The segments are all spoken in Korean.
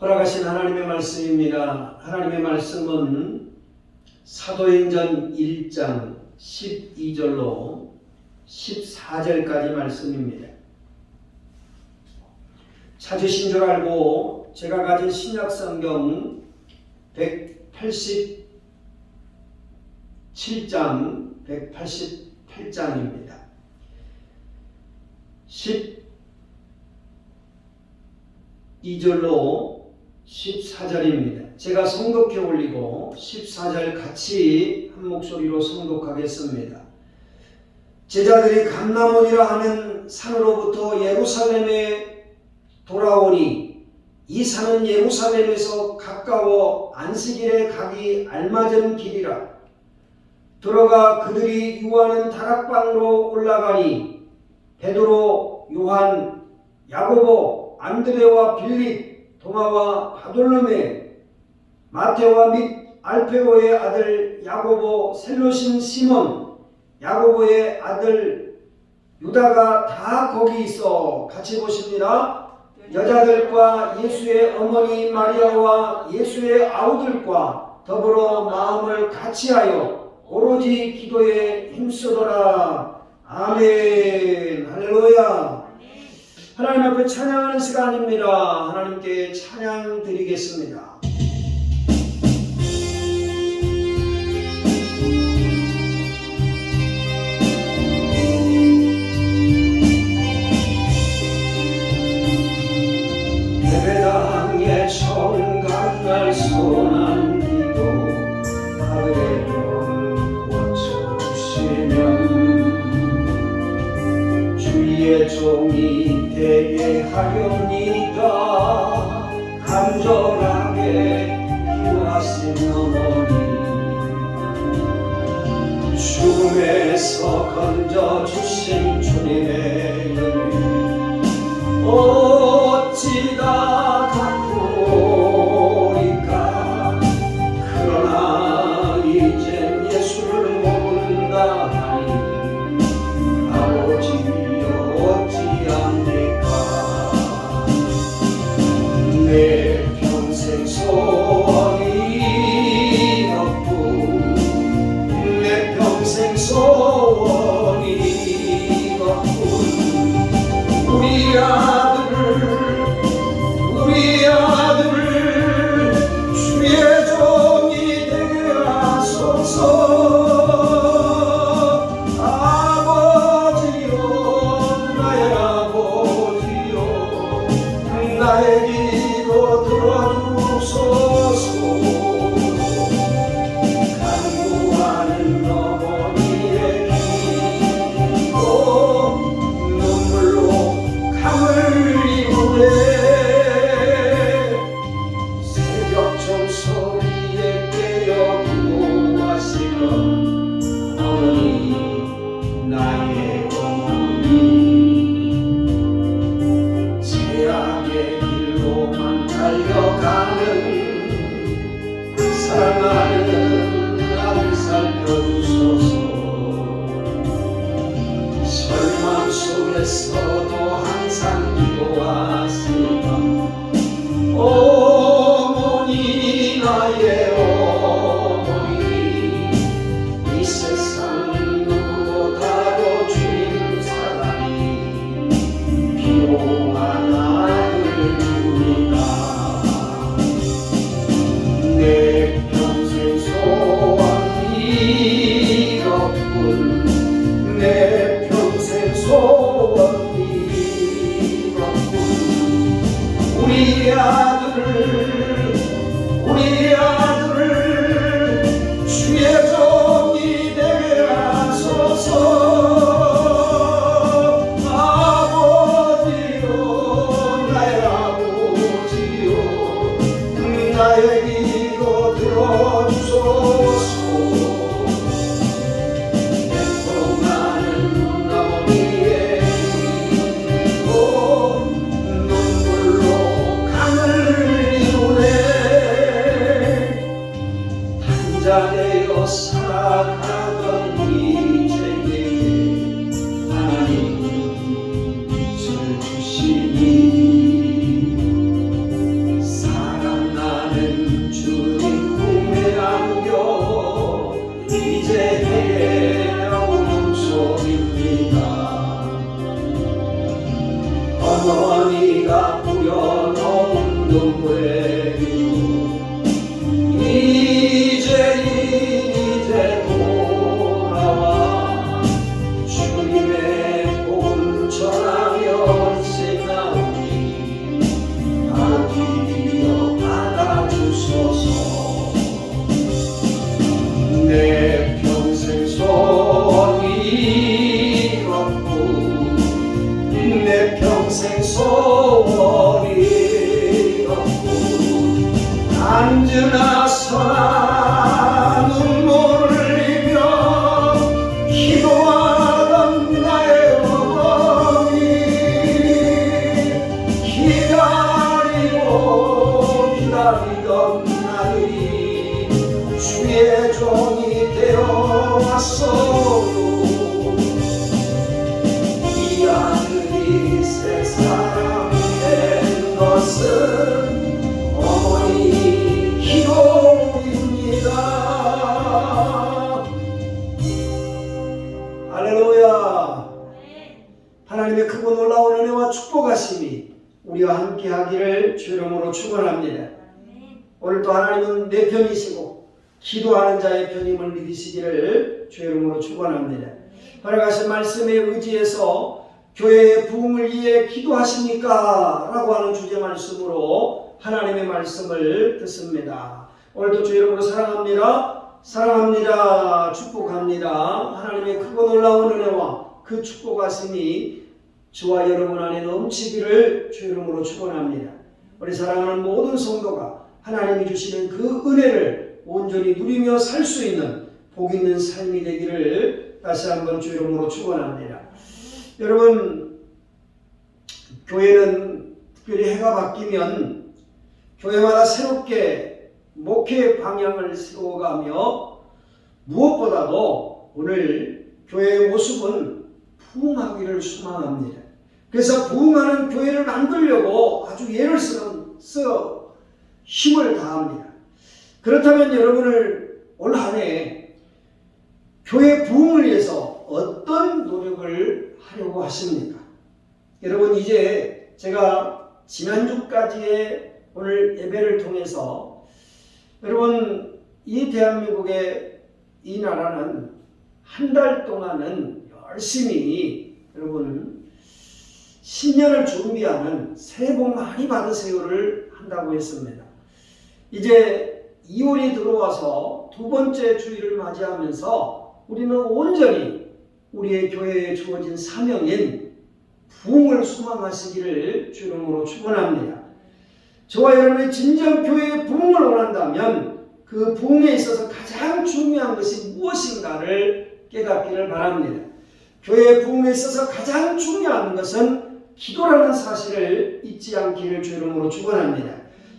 허락하신 하나님의 말씀입니다. 하나님의 말씀은 사도행전 1장 12절로 14절까지 말씀입니다. 찾으신 줄 알고 제가 가진 신약성경 187장 188장입니다. 12절로 14절입니다. 제가 성독해 올리고 14절 같이 한 목소리로 성독하겠습니다. 제자들이 감람원이라 하는 산으로부터 예루살렘에 돌아오니 이 산은 예루살렘에서 가까워 안식일에 가기 알맞은 길이라. 들어가 그들이 유하는 다락방으로 올라가니 베드로, 요한, 야고보, 안드레와 빌립, 도마와 바돌로메, 마테와 및 알페오의 아들 야고보, 셀로신 시몬, 야고보의 아들 유다가 다 거기 있어. 같이 보십니다. 여자들과 예수의 어머니 마리아와 예수의 아우들과 더불어 마음을 같이하여 오로지 기도에 힘쓰더라. 아멘. 할렐루야. 하나님 앞에 찬양하는 시간입니다. 하나님께 찬양 드리겠습니다. 예배당에 청간날 선한 기도 하늘의 별 고쳐주시면 주의 종이 되게 하렵니다. 간절하게 기도하신 어머니, 죽음에서 건져주신 주님의 은혜 어찌다 갚으리까. 그러나 이젠 예수를 모른다 하니 아버지여 어찌합니까. 내 평생 소원이 없고 내 평생 소원이 없고 우리 아들을 주의 종이 되게 하소서. 아버지여 나의 아버지여 나의 기도 들어주소서. 간구하는 어머니의 기도 눈물로 감을 이루네. 새벽 종소리에 깨어 기도하시던 어머니, 나의 어머니, 죄악의 길로만 달려가는 사랑하는 나를 살펴주소서. 절망 속에서도 항상 기도하시던 어머니, 나의 어머니, 이 세상 누구보다도 주님 사랑이 필요한 아들입니다. 내 평생 소원이 없군. 내 평생 소원이 네가 뿌려놓은 눈물의 이제 돌아와 주님의 복음 전하며 생나오니 바로 뒤이어 받아주소서. 내 평생 소원이 없고 내 평생 소원이 없고 앉으나 서나 눈물을 흘리며 기도하던 나의 어머니 기다리던 나들이 주의 종이 되어 왔어도 이 아들이 새 사람 된 것은 어머니 기도입니다. 할렐루야. 하나님의 크고 놀라운 은혜와 축복하심이 우리와 함께 하기를 주 이름으로 축원합니다. 오늘도 하나님은 내 편이시고 기도하는 자의 편임을 믿으시기를 주 이름으로 축원합니다. 바라가신 말씀에 의지해서 교회의 부흥을 위해 기도하십니까? 라고 하는 주제 말씀으로 하나님의 말씀을 듣습니다. 오늘도 주 이름으로 사랑합니다. 사랑합니다. 축복합니다. 하나님의 크고 놀라운 은혜와 그 축복하심이 저와 여러분 안에 넘치기를 주 이름으로 축원합니다. 우리 사랑하는 모든 성도가 하나님이 주시는 그 은혜를 온전히 누리며 살 수 있는 복 있는 삶이 되기를 다시 한번 주 이름으로 축원합니다. 여러분, 교회는 특별히 해가 바뀌면 교회마다 새롭게 목회 방향을 세워가며 무엇보다도 오늘 교회의 모습은 부흥하기를 소망합니다. 그래서 부흥하는 교회를 만들려고 아주 애를 써 힘을 다합니다. 그렇다면 여러분을 올 한 해 교회 부흥을 위해서 어떤 노력을 하려고 하십니까? 여러분, 이제 제가 지난주까지의 오늘 예배를 통해서 여러분, 이 대한민국의 이 나라는 한 달 동안은 열심히 여러분 신년을 준비하는 새해 복 많이 받으세요를 한다고 했습니다. 이제 2월이 들어와서 두 번째 주일을 맞이하면서 우리는 온전히 우리의 교회에 주어진 사명인 부흥을 소망하시기를 주 이름으로 축원합니다. 저와 여러분의 진정 교회의 부흥을 원한다면 그 부흥에 있어서 가장 중요한 것이 무엇인가를 깨닫기를 바랍니다. 교회의 부흥에 있어서 가장 중요한 것은 기도라는 사실을 잊지 않기를 주 이름으로 축원합니다.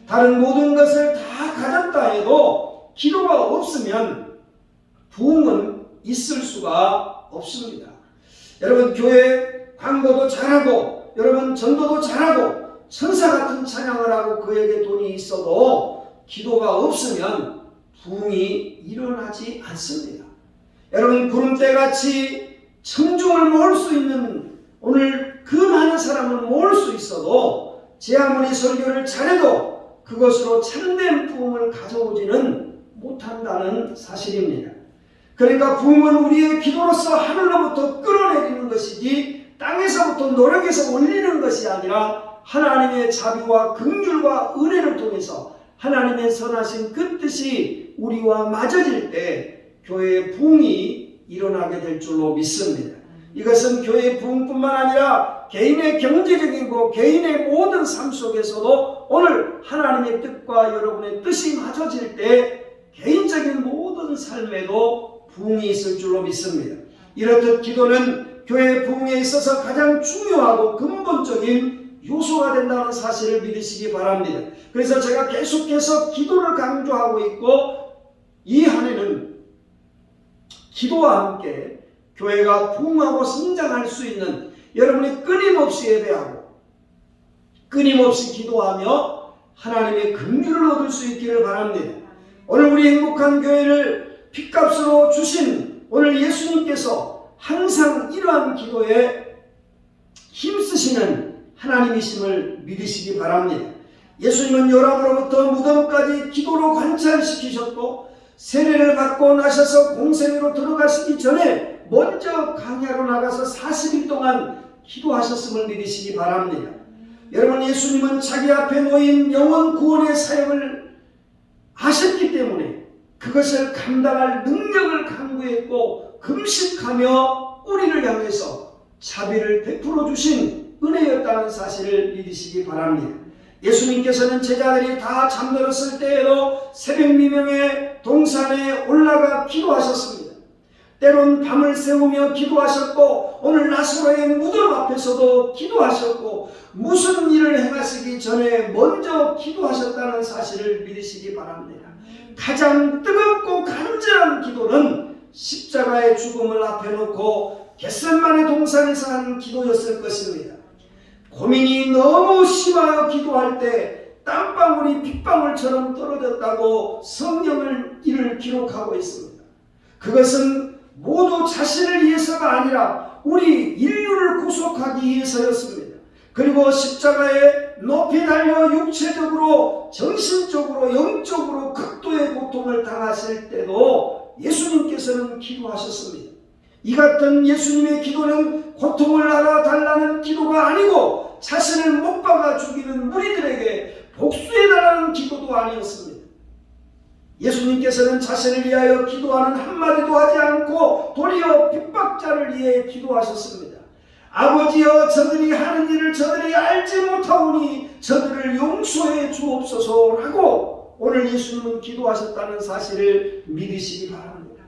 다른 모든 것을 다 가졌다 해도 기도가 없으면 부흥은 있을 수가 없습니다. 여러분, 교회 광고도 잘하고 여러분 전도도 잘하고 천사 같은 찬양을 하고 그에게 돈이 있어도 기도가 없으면 부흥이 일어나지 않습니다. 여러분, 구름대같이 청중을 모을 수 있는 오늘 그 많은 사람을 모을 수 있어도 제 아무리 설교를 잘해도 그것으로 참된 부흥을 가져오지는 못한다는 사실입니다. 그러니까 부흥은 우리의 기도로서 하늘로부터 끌어내리는 것이지 땅에서부터 노력해서 올리는 것이 아니라 하나님의 자비와 긍휼과 은혜를 통해서 하나님의 선하신 그 뜻이 우리와 맞아질 때 교회의 부흥이 일어나게 될 줄로 믿습니다. 이것은 교회의 부흥뿐만 아니라 개인의 경제적이고 개인의 모든 삶 속에서도 오늘 하나님의 뜻과 여러분의 뜻이 맞아질 때 개인적인 모든 삶에도 부흥이 있을 줄로 믿습니다. 이렇듯 기도는 교회의 부흥에 있어서 가장 중요하고 근본적인 요소가 된다는 사실을 믿으시기 바랍니다. 그래서 제가 계속해서 기도를 강조하고 있고 이 한 해는 기도와 함께 교회가 부흥하고 성장할 수 있는 여러분이 끊임없이 예배하고 끊임없이 기도하며 하나님의 긍휼을 얻을 수 있기를 바랍니다. 오늘 우리 행복한 교회를 핏값으로 주신 오늘 예수님께서 항상 이러한 기도에 힘쓰시는 하나님이심을 믿으시기 바랍니다. 예수님은 요람으로부터 무덤까지 기도로 관찰시키셨고 세례를 받고 나셔서 공생애로 들어가시기 전에 먼저 광야로 나가서 40일 동안 기도하셨음을 믿으시기 바랍니다. 여러분, 예수님은 자기 앞에 놓인 영혼 구원의 사역을 아셨기 때문에 그것을 감당할 능력을 간구했고 금식하며 우리를 향해서 자비를 베풀어 주신 은혜였다는 사실을 믿으시기 바랍니다. 예수님께서는 제자들이 다 잠들었을 때에도 새벽 미명에 동산에 올라가 기도하셨습니다. 때론 밤을 새우며 기도하셨고 오늘 나사로의 무덤 앞에서도 기도하셨고 무슨 일을 행하시기 전에 먼저 기도하셨다는 사실을 믿으시기 바랍니다. 가장 뜨겁고 간절한 기도는 십자가의 죽음을 앞에 놓고 겟세마네 동산에서 한 기도였을 것입니다. 고민이 너무 심하여 기도할 때 땀방울이 빗방울처럼 떨어졌다고 성경을 이를 기록하고 있습니다. 그것은 모두 자신을 위해서가 아니라 우리 인류를 구속하기 위해서였습니다. 그리고 십자가에 높이 달려 육체적으로 정신적으로 영적으로 극도의 고통을 당하실 때도 예수님께서는 기도하셨습니다. 이 같은 예수님의 기도는 고통을 알아달라는 기도가 아니고 자신을 못 박아 죽이는 무리들에게 복수해달라는 기도도 아니었습니다. 예수님께서는 자신을 위하여 기도하는 한마디도 하지 않고 도리어 핍박자를 위해 기도하셨습니다. 아버지여, 저들이 하는 일을 저들이 알지 못하오니 저들을 용서해 주옵소서라고 오늘 예수님은 기도하셨다는 사실을 믿으시기 바랍니다.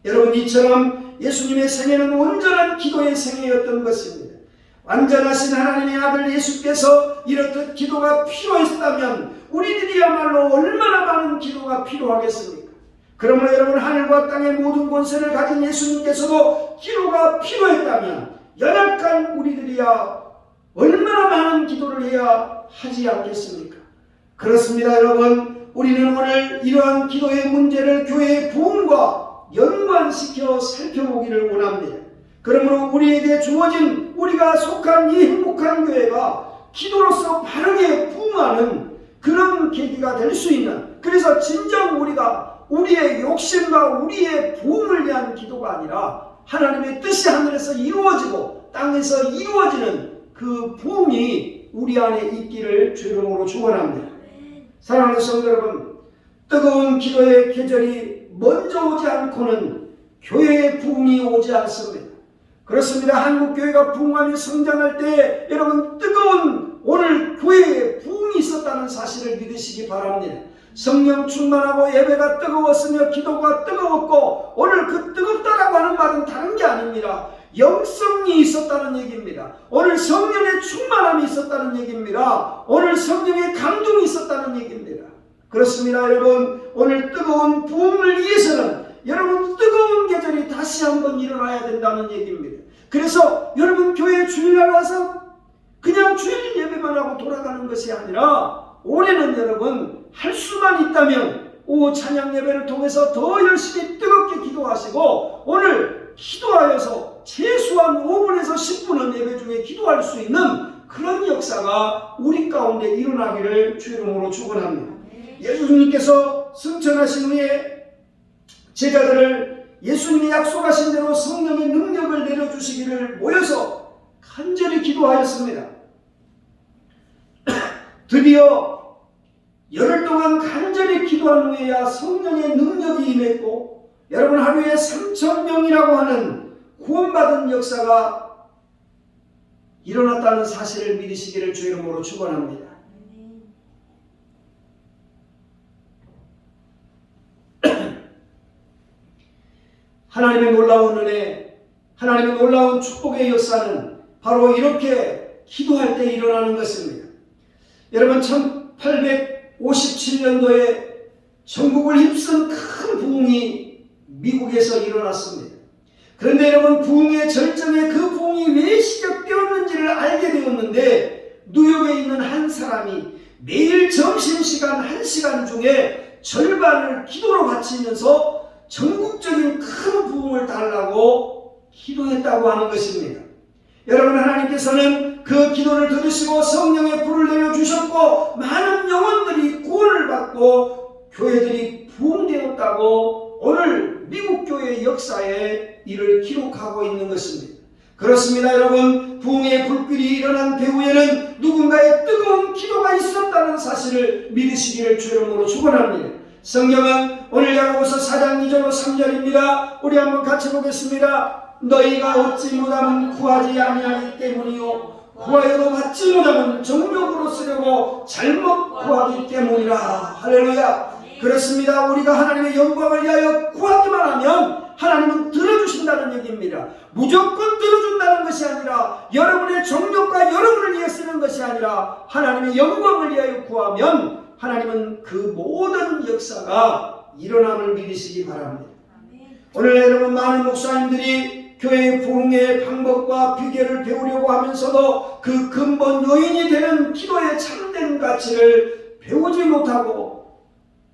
여러분, 이처럼 예수님의 생애는 온전한 기도의 생애였던 것입니다. 완전하신 하나님의 아들 예수께서 이렇듯 기도가 필요했다면 우리들이야말로 얼마나 많은 기도가 필요하겠습니까? 그러므로 여러분, 하늘과 땅의 모든 권세를 가진 예수님께서도 기도가 필요했다면 연약한 우리들이야 얼마나 많은 기도를 해야 하지 않겠습니까? 그렇습니다. 여러분, 우리는 오늘 이러한 기도의 문제를 교회의 부흥과 연관시켜 살펴보기를 원합니다. 그러므로 우리에게 주어진 우리가 속한 이 행복한 교회가 기도로서 바르게 부흥하는 그런 계기가 될 수 있는, 그래서 진정 우리가 우리의 욕심과 우리의 부흥을 위한 기도가 아니라 하나님의 뜻이 하늘에서 이루어지고 땅에서 이루어지는 그 부흥이 우리 안에 있기를 주 이름으로 축원합니다. 사랑하는 성도 여러분, 뜨거운 기도의 계절이 먼저 오지 않고는 교회의 부흥이 오지 않습니다. 그렇습니다. 한국교회가 부흥하며 성장할 때 여러분, 뜨거운 오늘 교회에 부흥이 있었다는 사실을 믿으시기 바랍니다. 성령 충만하고 예배가 뜨거웠으며 기도가 뜨거웠고, 오늘 그 뜨겁다라고 하는 말은 다른 게 아닙니다. 영성이 있었다는 얘기입니다. 오늘 성령의 충만함이 있었다는 얘기입니다. 오늘 성령의 감동이 있었다는 얘기입니다. 그렇습니다. 여러분, 오늘 뜨거운 부흥을 위해서는 여러분 뜨거운 계절이 다시 한번 일어나야 된다는 얘기입니다. 그래서 여러분, 교회 주일날 와서 그냥 주일 예배만 하고 돌아가는 것이 아니라 올해는 여러분 할 수만 있다면 오후 찬양 예배를 통해서 더 열심히 뜨겁게 기도하시고, 오늘 기도하여서 최소한 5분에서 10분은 예배 중에 기도할 수 있는 그런 역사가 우리 가운데 일어나기를 주 이름으로 축원합니다. 예수님께서 승천하신 후에 제자들을 예수님이 약속하신 대로 성령의 능력을 내려주시기를 모여서 간절히 기도하였습니다. 드디어 열흘 동안 간절히 기도한 후에야 성령의 능력이 임했고, 여러분, 하루에 3,000명이라고 하는 구원받은 역사가 일어났다는 사실을 믿으시기를 주 이름으로 축원합니다. 하나님의 놀라운 은혜, 하나님의 놀라운 축복의 역사는 바로 이렇게 기도할 때 일어나는 것입니다. 여러분, 1857년도에 전국을 휩쓴 큰 부흥이 미국에서 일어났습니다. 그런데 여러분, 부흥의 절정에 그 부흥이 왜 시작되었는지를 알게 되었는데, 뉴욕에 있는 한 사람이 매일 점심시간 1시간 중에 절반을 기도로 바치면서 전국적인 큰 부흥을 달라고 기도했다고 하는 것입니다. 여러분, 하나님께서는 그 기도를 들으시고 성령의 불을 내려주셨고 많은 영혼들이 구원을 받고 교회들이 부흥되었다고 오늘 미국 교회 역사에 이를 기록하고 있는 것입니다. 그렇습니다. 여러분, 부흥의 불길이 일어난 배후에는 누군가의 뜨거운 기도가 있었다는 사실을 믿으시기를 주 이름으로 축원합니다. 성경은 오늘 야고보서 4장 2절로 3절입니다. 우리 한번 같이 보겠습니다. 너희가 얻지 못하면 구하지 아니하기 때문이요 구하여도 받지 못하면 정욕으로 쓰려고 잘못 구하기 때문이라. 할렐루야. 그렇습니다. 우리가 하나님의 영광을 위하여 구하기만 하면 하나님은 들어주신다는 얘기입니다. 무조건 들어준다는 것이 아니라 여러분의 정욕과 여러분을 위해 쓰는 것이 아니라 하나님의 영광을 위하여 구하면 하나님은 그 모든 역사가 일어남을 믿으시기 바랍니다. 오늘 여러분, 많은 목사님들이 교회의 부흥의 방법과 비결을 배우려고 하면서도 그 근본 요인이 되는 기도의 참된 가치를 배우지 못하고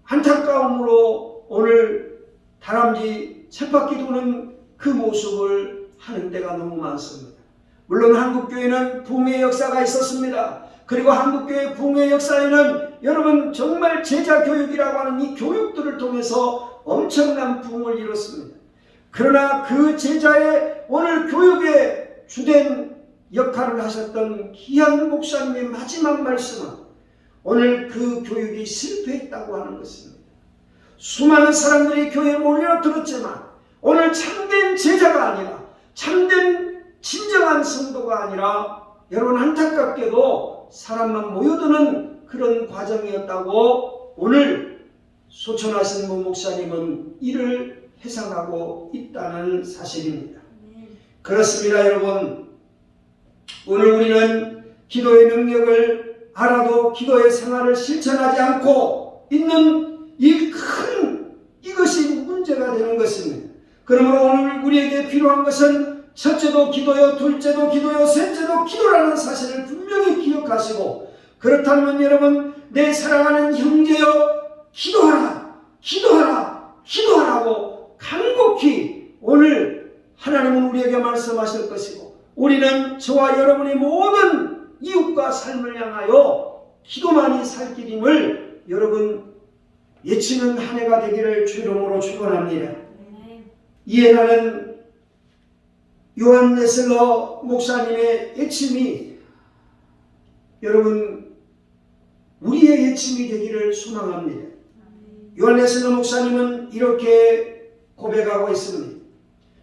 안타까움으로 오늘 다람쥐 쳇바퀴 도는 그 모습을 하는 데가 너무 많습니다. 물론 한국교회는 부흥의 역사가 있었습니다. 그리고 한국교회 부흥의 역사에는 여러분 정말 제자교육이라고 하는 이 교육들을 통해서 엄청난 부흥을 이뤘습니다. 그러나 그 제자의 오늘 교육의 주된 역할을 하셨던 귀한 목사님의 마지막 말씀은 오늘 그 교육이 실패했다고 하는 것입니다. 수많은 사람들이 교회에 몰려들었지만 오늘 참된 제자가 아니라 참된 진정한 성도가 아니라 여러분 안타깝게도 사람만 모여드는 그런 과정이었다고 오늘 소천하신 목사님은 이를 회상하고 있다는 사실입니다. 그렇습니다. 여러분, 오늘 우리는 기도의 능력을 알아도 기도의 생활을 실천하지 않고 있는 이것이 문제가 되는 것입니다. 그러므로 오늘 우리에게 필요한 것은 첫째도 기도요, 둘째도 기도요, 셋째도 기도라는 사실을 분명히 기억하시고, 그렇다면 여러분, 내 사랑하는 형제여 기도하라, 기도하라, 기도하라고 간곡히 오늘 하나님은 우리에게 말씀하실 것이고, 우리는 저와 여러분의 모든 이웃과 삶을 향하여 기도만이 살 길임을 여러분 외치는 한 해가 되기를 주 이름으로 축원합니다. 이에 나는 요한 웨슬러 목사님의 외침이 여러분 우리의 외침이 되기를 소망합니다. 요한 웨슬러 목사님은 이렇게 고백하고 있습니다.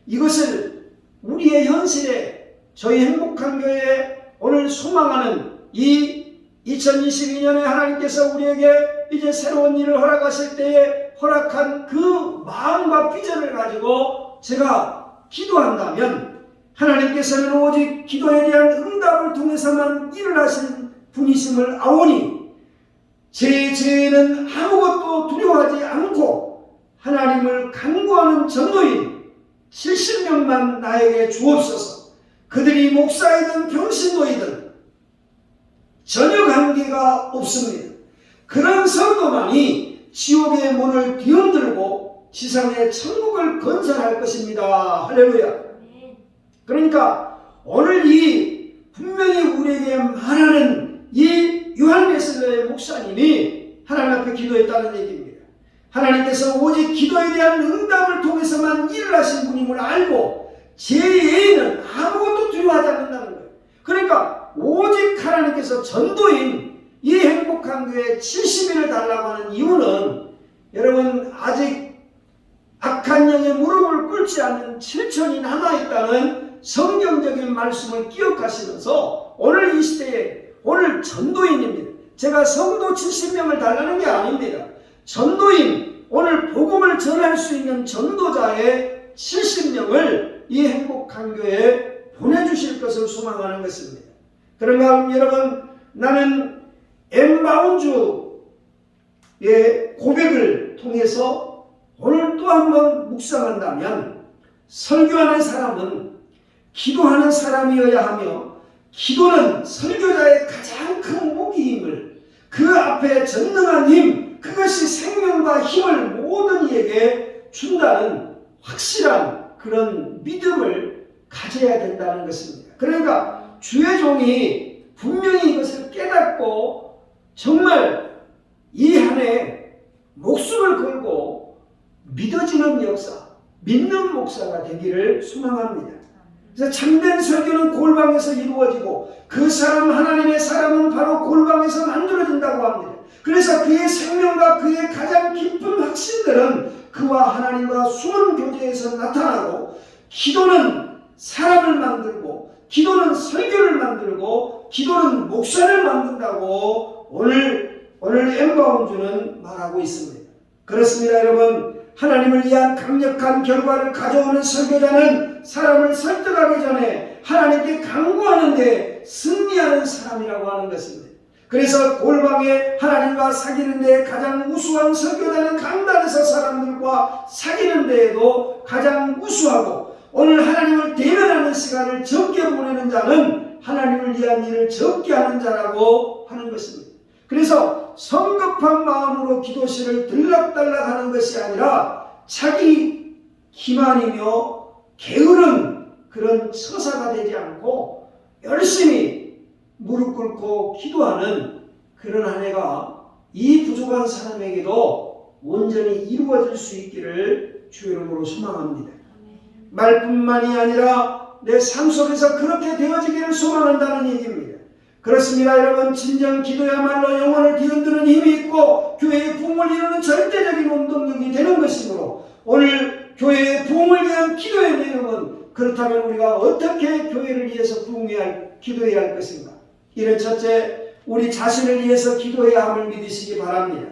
이것을 우리의 현실에 저희 행복한 교회에 오늘 소망하는 이 2022년에 하나님께서 우리에게 이제 새로운 일을 허락하실 때에 허락한 그 마음과 비전을 가지고 제가 기도한다면 하나님께서는 오직 기도에 대한 응답을 통해서만 일을 하신 분이심을 아오니 제 죄는 아무것도 두려워하지 않고 하나님을 간구하는 전도인 70명만 나에게 주옵소서. 그들이 목사이든 병신도이든 전혀 관계가 없습니다. 그런 성도만이 지옥의 문을 뒤흔들고 지상의 천국을 건설할 것입니다. 할렐루야. 그러니까 오늘 이 분명히 우리에게 말하는 이 요한 웨슬러의 목사님이 하나님 앞에 기도했다는 얘기입니다. 하나님께서 오직 기도에 대한 응답을 통해서만 일을 하신 분임을 알고 제 외에는 아무것도 두려워하지 않는다는 거예요. 그러니까 오직 하나님께서 전도인 이 행복한 교회 70일을 달라고 하는 이유는 여러분 아직 악한 영의 무릎을 꿇지 않는 7천이 남아있다는 성경적인 말씀을 기억하시면서 오늘 이 시대에 오늘 전도인입니다. 제가 성도 70명을 달라는 게 아닙니다. 전도인, 오늘 복음을 전할 수 있는 전도자의 70명을 이 행복한 교회에 보내주실 것을 소망하는 것입니다. 그런가 여러분, 나는 엠바운주의 고백을 통해서 오늘 또 한번 묵상한다면 설교하는 사람은 기도하는 사람이어야 하며 기도는 설교자의 가장 큰 무기임을 그 앞에 전능한 힘, 그것이 생명과 힘을 모든 이에게 준다는 확실한 그런 믿음을 가져야 된다는 것입니다. 그러니까 주의 종이 분명히 이것을 깨닫고 정말 이 한 해 목숨을 걸고 믿어지는 역사, 믿는 목사가 되기를 소망합니다. 그래서 참된 설교는 골방에서 이루어지고 그 사람 하나님의 사람은 바로 골방에서 만들어진다고 합니다. 그래서 그의 생명과 그의 가장 깊은 확신들은 그와 하나님과 숨은 교제에서 나타나고 기도는 사람을 만들고 기도는 설교를 만들고 기도는 목사를 만든다고 오늘 엠바운주는 말하고 있습니다. 그렇습니다, 여러분. 하나님을 위한 강력한 결과를 가져오는 설교자는 사람을 설득하기 전에 하나님께 간구하는 데 승리하는 사람이라고 하는 것입니다. 그래서 골방에 하나님과 사귀는 데 가장 우수한 설교자는 강단에서 사람들과 사귀는 데에도 가장 우수하고 오늘 하나님을 대면하는 시간을 적게 보내는 자는 하나님을 위한 일을 적게 하는 자라고 하는 것입니다. 그래서 성급한 마음으로 기도실을 들락달락하는 것이 아니라 자기 기만이며 게으른 그런 처사가 되지 않고 열심히 무릎 꿇고 기도하는 그런 한 해가 이 부족한 사람에게도 온전히 이루어질 수 있기를 주의 이름으로 소망합니다. 말뿐만이 아니라 내 삶 속에서 그렇게 되어지기를 소망한다는 얘기입니다. 그렇습니다, 여러분. 진정 기도야말로 영혼을 뒤흔드는 힘이 있고 교회의 부흥을 이루는 절대적인 원동력이 되는 것이므로 오늘 교회의 부흥을 위한 기도의 내용은 그렇다면 우리가 어떻게 교회를 위해서 기도해야 할 것인가? 이는 첫째, 우리 자신을 위해서 기도해야 함을 믿으시기 바랍니다.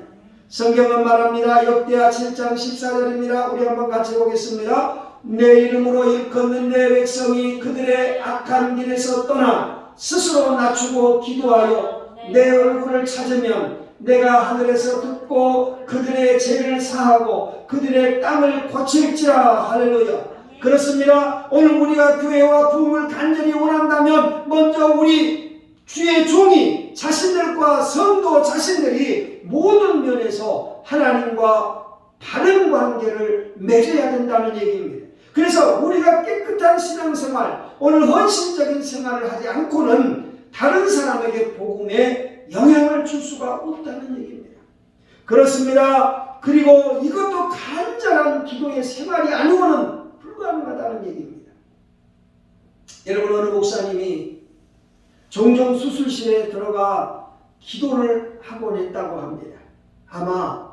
성경은 말합니다. 역대하 7장 14절입니다. 우리 한번 같이 보겠습니다. 내 이름으로 일컫는 내 백성이 그들의 악한 길에서 떠나 스스로 낮추고 기도하여 내 얼굴을 찾으면 내가 하늘에서 듣고 그들의 죄를 사하고 그들의 땅을 고칠지라. 할렐루야. 그렇습니다. 오늘 우리가 교회와 부흥을 간절히 원한다면 먼저 우리 주의 종이 자신들과 성도 자신들이 모든 면에서 하나님과 바른 관계를 맺어야 된다는 얘기입니다. 그래서 우리가 깨끗한 신앙생활, 오늘 헌신적인 생활을 하지 않고는 다른 사람에게 복음에 영향을 줄 수가 없다는 얘기입니다. 그렇습니다. 그리고 이것도 간절한 기도의 생활이 아니고는 불가능하다는 얘기입니다. 여러분, 어느 목사님이 종종 수술실에 들어가 기도를 하곤 했다고 합니다. 아마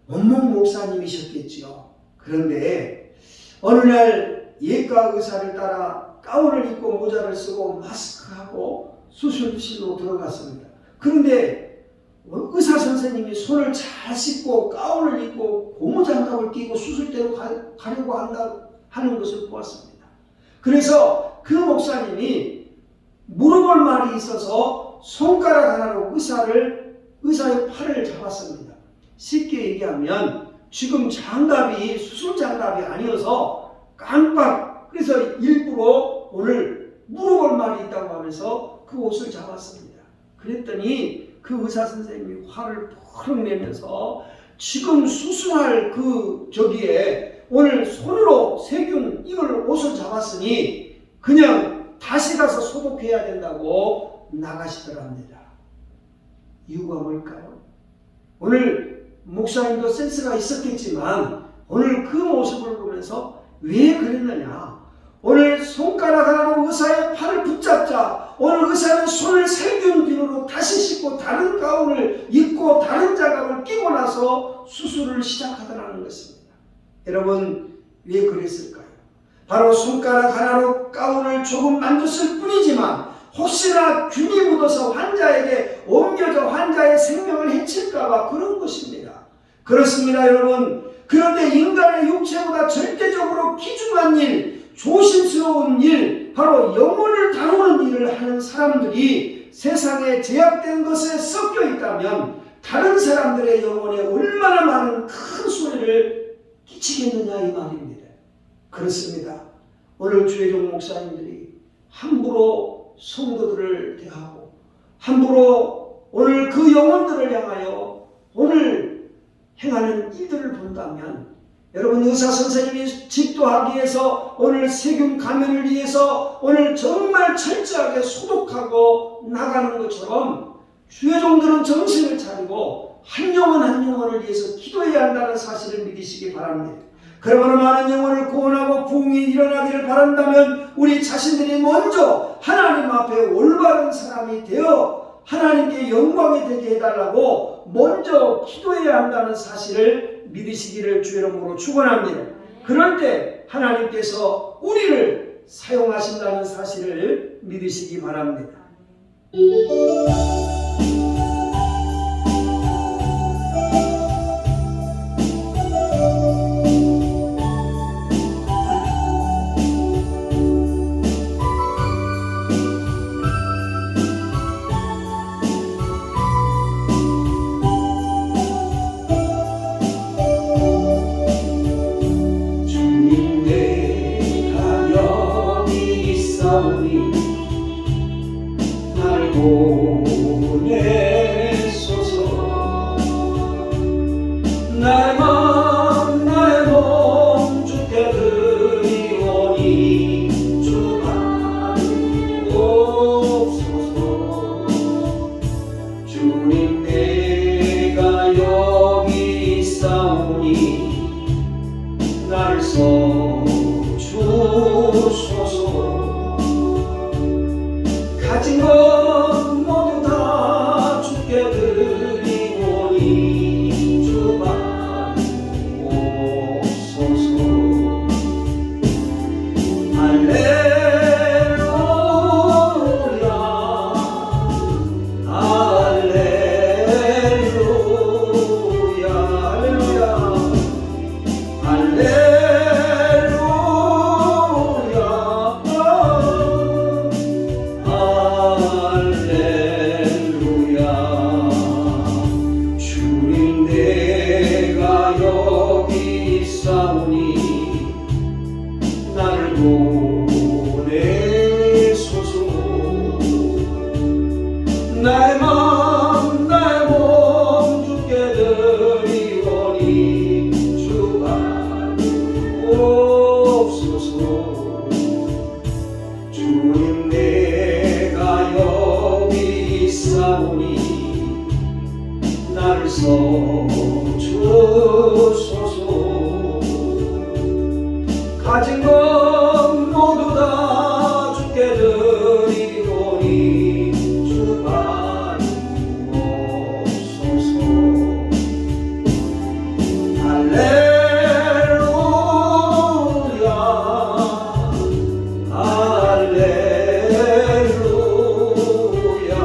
원목 목사님이셨겠지요. 그런데 어느 날 예과 의사를 따라 가운을 입고 모자를 쓰고 마스크하고 수술실로 들어갔습니다. 그런데 의사 선생님이 손을 잘 씻고 가운을 입고 고무장갑을 끼고 수술대로 가려고 하는 것을 보았습니다. 그래서 그 목사님이 물어볼 말이 있어서 손가락 하나로 의사의 팔을 잡았습니다. 쉽게 얘기하면 지금 장갑이 수술 장갑이 아니어서 깜빡, 그래서 일부러 오늘 물어볼 말이 있다고 하면서 그 옷을 잡았습니다. 그랬더니 그 의사 선생님이 화를 푸르 내면서 지금 수술할 저기에 오늘 손으로 세균 이걸 옷을 잡았으니 그냥 다시 가서 소독해야 된다고 나가시더랍니다. 이유가 뭘까요? 오늘 목사님도 센스가 있었겠지만 오늘 그 모습을 보면서 왜 그랬느냐? 오늘 손가락 하나로 의사의 팔을 붙잡자. 오늘 의사는 손을 살균 비누로 다시 씻고 다른 가운을 입고 다른 장갑을 끼고 나서 수술을 시작하더라는 것입니다. 여러분, 왜 그랬을까요? 바로 손가락 하나로 가운을 조금 만졌을 뿐이지만 혹시나 균이 묻어서 환자에게 옮겨져 환자의 생명을 해칠까봐 그런 것입니다. 그렇습니다, 여러분. 그런데 인간의 육체보다 절대적으로 귀중한 일, 조심스러운 일, 바로 영혼을 다루는 일을 하는 사람들이 세상에 제약된 것에 섞여 있다면 다른 사람들의 영혼에 얼마나 많은 큰 소리를 끼치겠느냐 이 말입니다. 그렇습니다. 오늘 주의종 목사님들이 함부로 성도들을 대하고 함부로 오늘 그 영혼들을 향하여 오늘 행하는 일들을 본다면 여러분 의사 선생님이 집도하기 위해서 오늘 세균 감염을 위해서 오늘 정말 철저하게 소독하고 나가는 것처럼 주의 종들은 정신을 차리고 한 영혼 한 영혼을 위해서 기도해야 한다는 사실을 믿으시기 바랍니다. 그러므로 많은 영혼을 구원하고 부흥이 일어나기를 바란다면 우리 자신들이 먼저 하나님 앞에 올바른 사람이 되어 하나님께 영광이 되게 해달라고 먼저 기도해야 한다는 사실을 믿으시기를 주의 이름으로 축원합니다. 그럴 때 하나님께서 우리를 사용하신다는 사실을 믿으시기 바랍니다. 날 보내소서. 나의 마음 나의 몸 주께 드리오니 주만 옵소서. 주님 내가 여기 있사오니 나를 써주소서. 가진 것 모두 다 주께 드리오니 주만 옵소서. 할렐루야 할렐루야 할렐루야 할렐루야. 나의 마음 나의 몸 주께 드리오니 주만 옵소서. 주님 내가 여기 있사오니 나를 써주소서. 가진 것 모두 다 주께 드리오니 주만 옵소서. 할렐루야 할렐루야 할렐루야.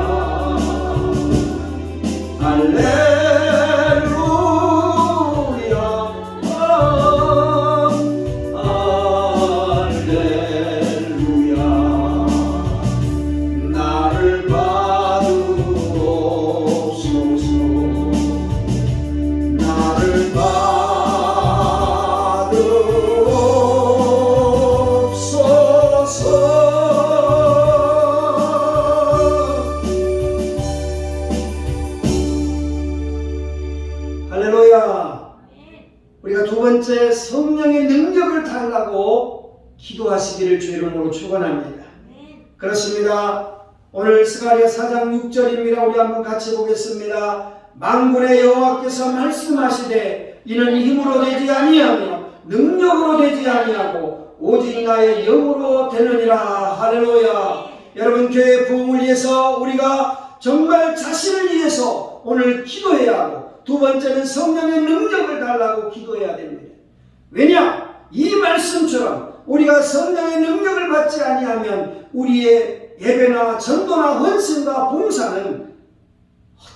할렐루야. 우리가 두 번째 성령의 능력을 달라고 기도하시기를 주의 이름으로 축원합니다. 그렇습니다. 오늘 스가랴 4장 6절입니다. 우리 한번 같이 보겠습니다. 만군의 여호와께서 말씀하시되 이는 힘으로 되지 아니하며 능력으로 되지 아니하고 오직 나의 영으로 되느니라. 할렐루야. 여러분 교회 부흥을 위해서 우리가 정말 자신을 위해서 오늘 기도해야 하고 두 번째는 성령의 능력을 달라고 기도해야 됩니다. 왜냐? 이 말씀처럼 우리가 성령의 능력을 받지 아니하면 우리의 예배나 전도나 헌신과 봉사는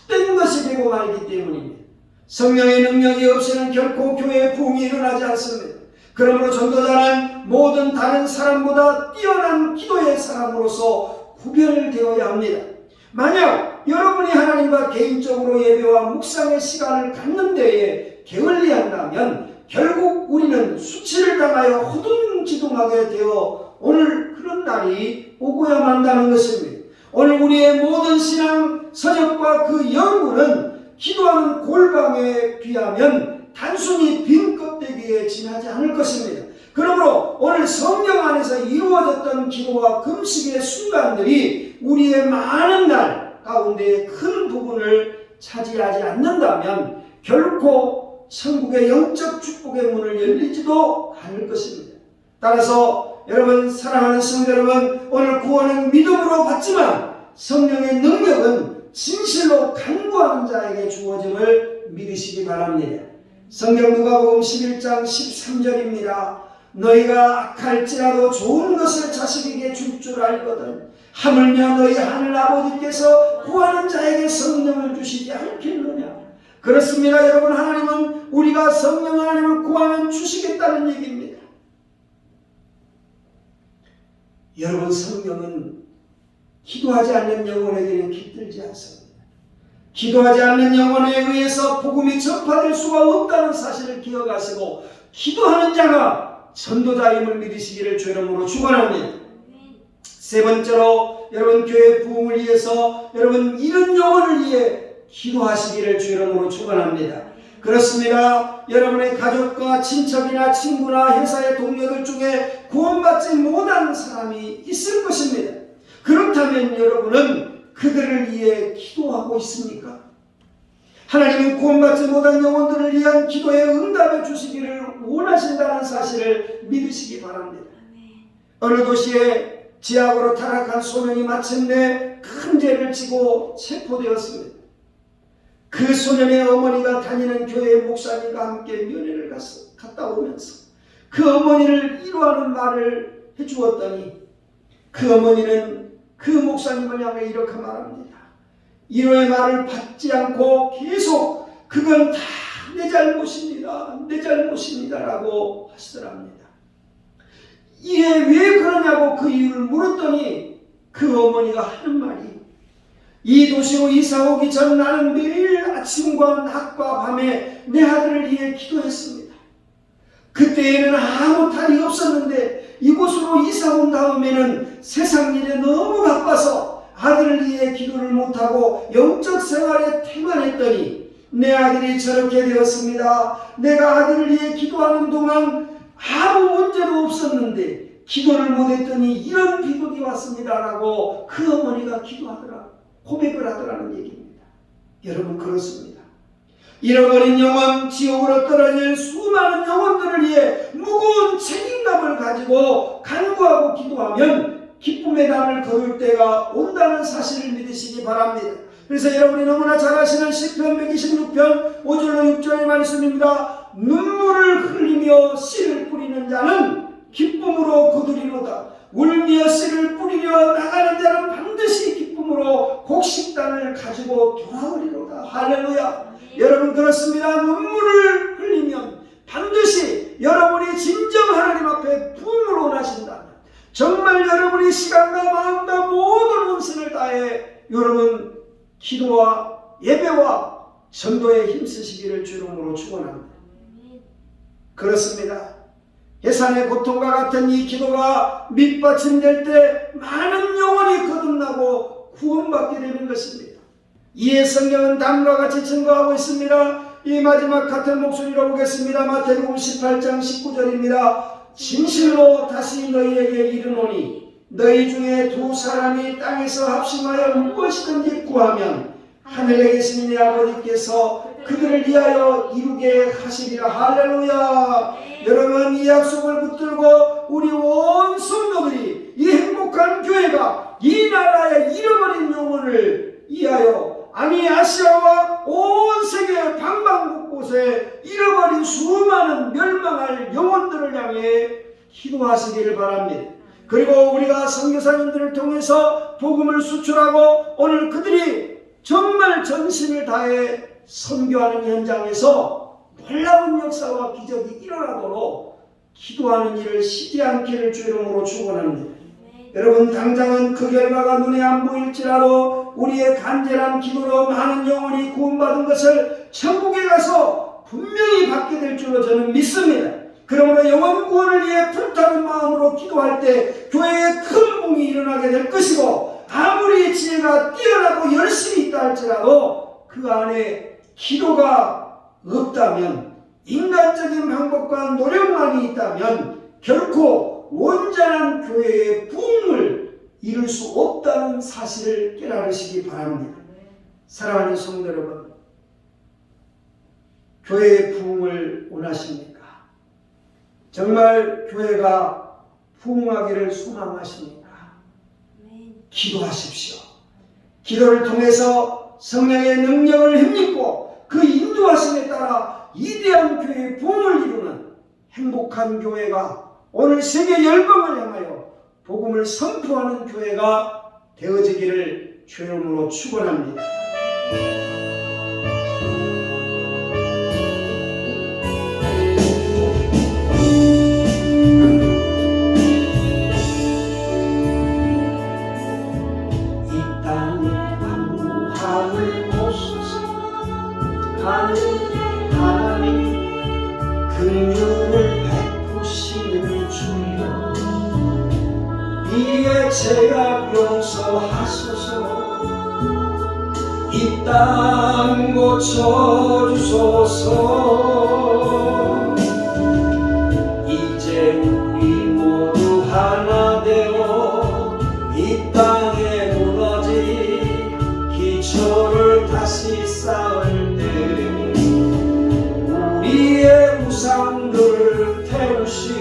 헛된 것이 되고 말기 때문입니다. 성령의 능력이 없이는 결코 교회의 부흥이 일어나지 않습니다. 그러므로 전도자는 모든 다른 사람보다 뛰어난 기도의 사람으로서 구별되어야 합니다. 만약 여러분이 하나님과 개인적으로 예배와 묵상의 시간을 갖는 데에 게을리한다면 결국 우리는 수치를 당하여 허둥지둥하게 되어 오늘 그런 날이 오고야 만다는 것입니다. 오늘 우리의 모든 신앙 서적과 그 연구는 기도하는 골방에 비하면 단순히 빈 껍데기에 지나지 않을 것입니다. 그러므로 오늘 성령 안에서 이루어졌던 기도와 금식의 순간들이 우리의 많은 날 가운데 큰 부분을 차지하지 않는다면 결코 천국의 영적 축복의 문을 열리지도 않을 것입니다. 따라서 여러분, 사랑하는 성도 여러분, 오늘 구원은 믿음으로 받지만 성령의 능력은 진실로 간구하는 자에게 주어짐을 믿으시기 바랍니다. 성경 누가복음 11장 13절입니다. 너희가 악할지라도 좋은 것을 자식에게 줄 줄 알거든 하물며 너희 하늘 아버지께서 구하는 자에게 성령을 주시지 않겠느냐. 그렇습니다. 여러분, 하나님은 우리가 성령 하나님을 구하면 주시겠다는 얘기입니다. 여러분, 성령은 기도하지 않는 영혼에게는 깃들지 않습니다. 기도하지 않는 영혼에 의해서 복음이 전파될 수가 없다는 사실을 기억하시고 기도하는 자가 전도자임을 믿으시기를 주 이름으로 축원합니다. 세 번째로 여러분, 교회 부흥을 위해서 여러분 이런 영혼을 위해 기도하시기를 주 이름으로 축원합니다. 그렇습니다. 여러분의 가족과 친척이나 친구나 회사의 동료들 중에 구원받지 못한 사람이 있을 것입니다. 그렇다면 여러분은 그들을 위해 기도하고 있습니까? 하나님은 구원받지 못한 영혼들을 위한 기도에 응답해 주시기를 원하신다는 사실을 믿으시기 바랍니다. 어느 도시에 지하으로 타락한 소년이 마침내 큰 죄를 지고 체포되었습니다. 그 소년의 어머니가 다니는 교회 목사님과 함께 면회를 갔다 오면서 그 어머니를 위로하는 말을 해주었더니 그 어머니는 그 목사님을 향해 이렇게 말합니다. 위로의 말을 받지 않고 계속 그건 다 내 잘못입니다. 내 잘못입니다. 라고 하시더랍니다. 이게 왜 그러냐고 그 이유를 물었더니 그 어머니가 하는 말이 이 도시로 이사 오기 전 나는 매일 아침과 낮과 밤에 내 아들을 위해 기도했습니다. 그때에는 아무 탈이 없었는데 이곳으로 이사 온 다음에는 세상 일에 너무 바빠서 아들을 위해 기도를 못하고 영적 생활에 태만했더니 내 아들이 저렇게 되었습니다. 내가 아들을 위해 기도하는 동안 아무 문제도 없었는데 기도를 못했더니 이런 비극이 왔습니다. 라고 그 어머니가 고백을 하더라는 얘기입니다. 여러분, 그렇습니다. 잃어버린 영혼, 지옥으로 떨어질 수많은 영혼들을 위해 무거운 책임감을 가지고 간구하고 기도하면 기쁨의 담을 거둘 때가 온다는 사실을 믿으시기 바랍니다. 그래서 여러분이 너무나 잘 아시는 시편 126편 5절로 6절의 말씀입니다. 눈물을 흘리며 씨를 뿌리는 자는 기쁨으로 거두리로다. 울며 씨를 뿌리려 나가는 자는 반드시 기쁨으로 곡식단을 가지고 돌아오리로다. 할렐루야. 여러분, 그렇습니다. 눈물을 흘리면 반드시 여러분이 진정 하나님 앞에 부흥을 원하신다면 정말 여러분이 시간과 마음과 모든 온신을 다해 여러분 기도와 예배와 전도에 힘쓰시기를 주 이름으로 축원합니다. 그렇습니다. 해산의 고통과 같은 이 기도가 밑받침될 때 많은 영혼이 거듭나고 구원받게 되는 것입니다. 이에 성경은 다음과 같이 증거하고 있습니다. 이 마지막 같은 목소리로 보겠습니다. 마태복음 18장 19절입니다. 진실로 다시 너희에게 이르노니 너희 중에 두 사람이 땅에서 합심하여 무엇이든지 구하면 하늘에 계신 내 아버지께서 그들을 위하여 이루게 하시리라. 할렐루야. 여러분, 이 약속을 붙들고 우리 온 성도들이 이 행복한 교회가 이 나라의 잃어버린 영혼을 위하여 아시아와 온 세계 방방곳곳에 잃어버린 수많은 멸망할 영혼들을 향해 기도하시기를 바랍니다. 그리고 우리가 선교사님들을 통해서 복음을 수출하고 오늘 그들이 정말 전심을 다해 선교하는 현장에서 놀라운 역사와 기적이 일어나도록 기도하는 일을 쉬지 않기를 주 이름으로 축원합니다. 여러분, 당장은 그 결과가 눈에 안 보일지라도 우리의 간절한 기도로 많은 영혼이 구원받은 것을 천국에 가서 분명히 받게 될 줄로 저는 믿습니다. 그러므로 영혼 구원을 위해 불타는 마음으로 기도할 때 교회에 큰 붕이 일어나게 될 것이고 아무리 지혜가 뛰어나고 열심히 있다 할지라도 그 안에 기도가 없다면 인간적인 방법과 노력만이 있다면 결코 온전한 교회의 부흥을 이룰 수 없다는 사실을 깨달으시기 바랍니다. 사랑하는 성도 여러분, 교회의 부흥을 원하십니까? 정말 교회가 부흥하기를 소망하십니까? 기도하십시오. 기도를 통해서 성령의 능력을 힘입고 그 인도하심에 따라 위대한 교회의 부흥을 이루는 행복한 교회가 오늘 세계 열방을 향하여 복음을 선포하는 교회가 되어지기를 주의 이름으로 축원합니다. 죄악 용서하소서. 이 땅 고쳐주소서. 이제 우리 모두 하나 되어 이 땅에 무너진 기초를 다시 쌓을 때 우리의 우상들을 태우시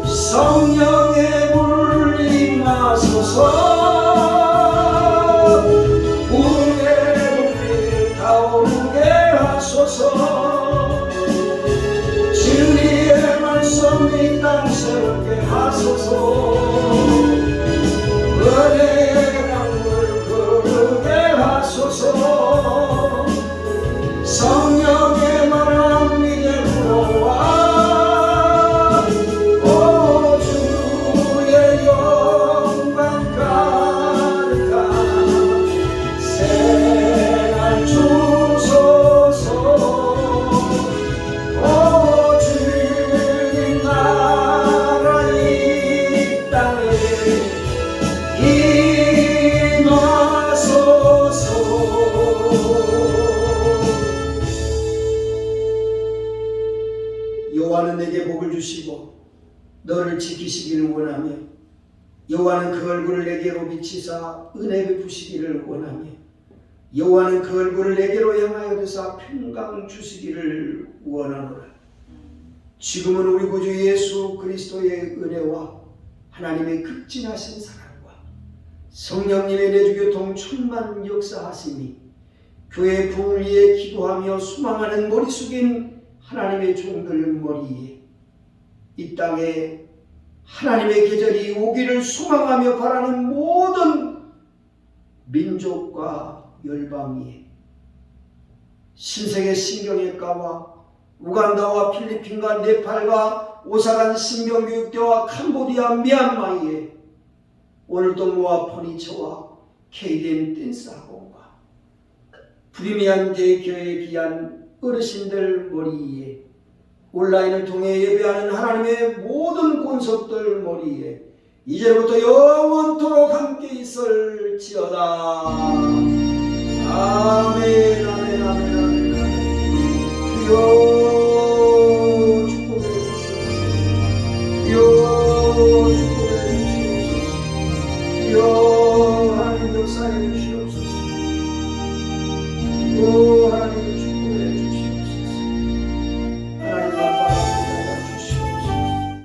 성령의 불 임하소서. 부흥의 불이 타오르게 하소서. 진리의 말씀 이 땅 새롭게 하소서. 은혜의 강물 흐르게 하소서. 성령의 말함 이제 불어와 여호와는 내게 복을 주시고 너를 지키시기를 원하며 여호와는 그 얼굴을 내게로 비치사 은혜 베푸시기를 원하며 여호와는 그 얼굴을 내게로 향하여 드사 평강 주시기를 원하노라. 지금은 우리 구주 예수 그리스도의 은혜와 하나님의 극진하신 사랑과 성령님의 내주교통 충만 역사하심이 교회 부흥을 위해 기도하며 소망하는 머리 숙인 하나님의 종들 머리에 이 땅에 하나님의 계절이 오기를 소망하며 바라는 모든 민족과 열방이 신세계 신경외과와 우간다와 필리핀과 네팔과 오사간 신경교육대와 캄보디아 미얀마에 오늘도 모아 퍼니처와 KDM 댄스 학원과 프리미엄 대교회에 귀한 어르신들 머리에 온라인을 통해 예배하는 하나님의 모든 권속들 머리에 이제부터 영원토록 함께 있을지어다. 아멘 아멘 아멘 아멘.